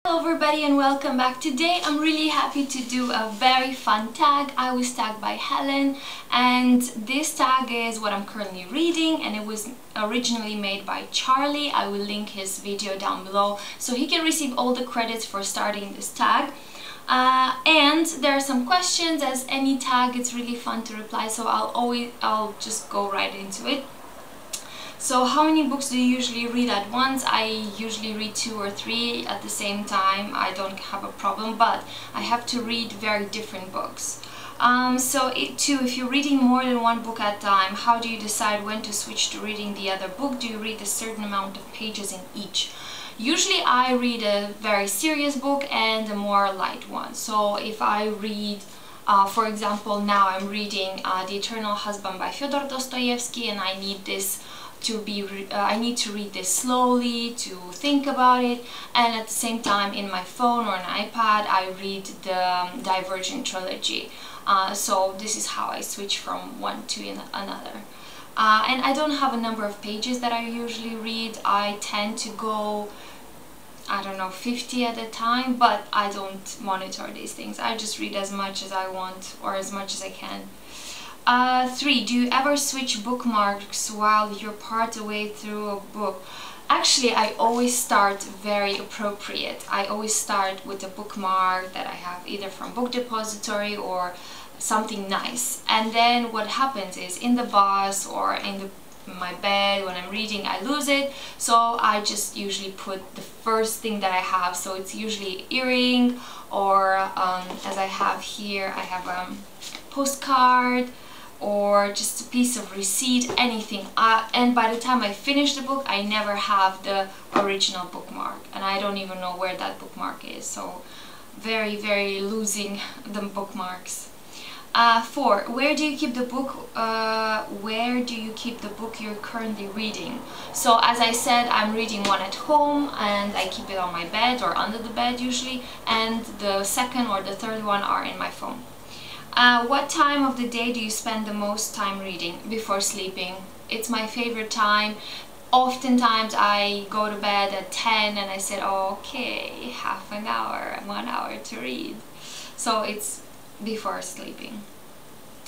Hello everybody and welcome back. Today I'm really happy to do a very fun tag. I was tagged by Helen and this tag is what I'm currently reading, and it was originally made by Charlie. I will link his video down below so he can receive all the credits for starting this tag. And there are some questions. As any tag, it's really fun to reply, so I'll just go right into it. So how many books do you usually read at once? I usually read 2 or 3 at the same time. I don't have a problem, but I have to read very different books. If you're reading more than one book at a time, how do you decide when to switch to reading the other book? Do you read a certain amount of pages in each? Usually I read a very serious book and a more light one. So if I read for example, now I'm reading The Eternal Husband by Fyodor Dostoevsky, and I need to read this slowly, to think about it, and at the same time in my phone or an iPad I read the Divergent trilogy. So this is how I switch from one to another. And I don't have a number of pages that I usually read. I tend to go, I don't know, 50 at a time, but I don't monitor these things. I just read as much as I want or as much as I can. 3. Do you ever switch bookmarks while you're part away through a book? Actually, I always start very appropriate. I always start with a bookmark that I have either from Book Depository or something nice. And then what happens is in the bus or in my bed when I'm reading, I lose it, so I just usually put the first thing that I have. So it's usually earring, or as I have here, I have a postcard or just a piece of receipt, anything. And by the time I finish the book, I never have the original bookmark, and I don't even know where that bookmark is, so very losing the bookmarks. 4. Where do you keep the book? Where do you keep the book you're currently reading? So as I said, I'm reading one at home, and I keep it on my bed or under the bed usually, and the second or the third one are in my phone. What time of the day do you spend the most time reading? Before sleeping. It's my favorite time. Oftentimes I go to bed at 10 and I said, oh, okay, half an hour, 1 hour to read. So it's before sleeping.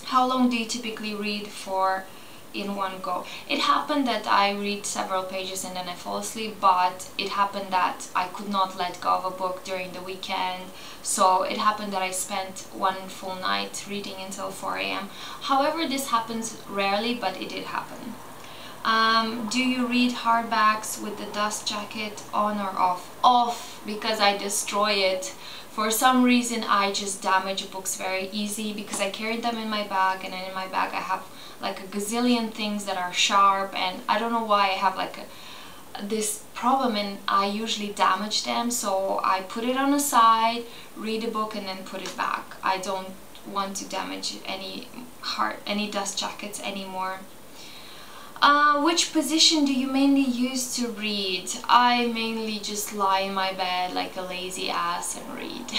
How long do you typically read for in one go? It happened that I read several pages and then I fall asleep, but it happened that I could not let go of a book during the weekend, so it happened that I spent one full night reading until 4 AM. However, this happens rarely, but it did happen. Do you read hardbacks with the dust jacket on or off? Off, because I destroy it. For some reason I just damage books very easy because I carried them in my bag, and then in my bag I have like a gazillion things that are sharp, and I don't know why I have like this problem, and I usually damage them, so I put it on the side, read a book, and then put it back. I don't want to damage any dust jackets anymore. Which position do you mainly use to read? I mainly just lie in my bed like a lazy ass and read.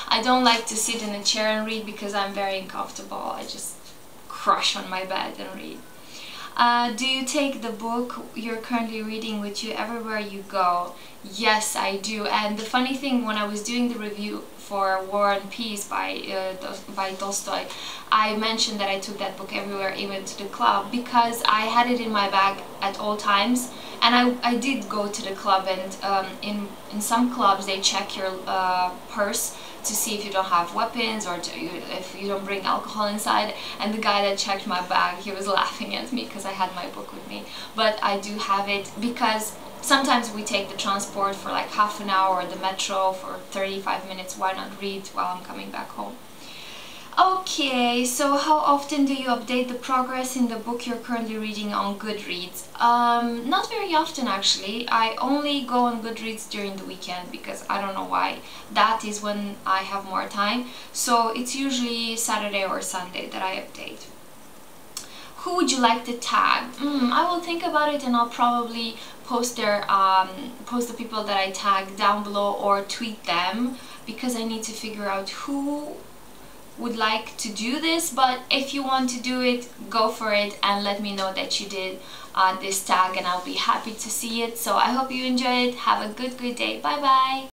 I don't like to sit in a chair and read because I'm very uncomfortable. I just crush on my bed and read. Do you take the book you're currently reading with you everywhere you go? Yes, I do. And the funny thing, when I was doing the review for War and Peace by Tolstoy, I mentioned that I took that book everywhere, even to the club, because I had it in my bag at all times. And I did go to the club, and in some clubs they check your purse to see if you don't have weapons or if you don't bring alcohol inside, and the guy that checked my bag, he was laughing at me because I had my book with me. But I do have it because sometimes we take the transport for like half an hour or the metro for 35 minutes. Why not read while I'm coming back home? Okay, so how often do you update the progress in the book you're currently reading on Goodreads? Not very often actually. I only go on Goodreads during the weekend because I don't know why. That is when I have more time. So it's usually Saturday or Sunday that I update. Who would you like to tag? I will think about it, and I'll probably post the people that I tag down below or tweet them, because I need to figure out who would like to do this. But if you want to do it, go for it and let me know that you did this tag, and I'll be happy to see it. So I hope you enjoy it. Have a good day. Bye bye.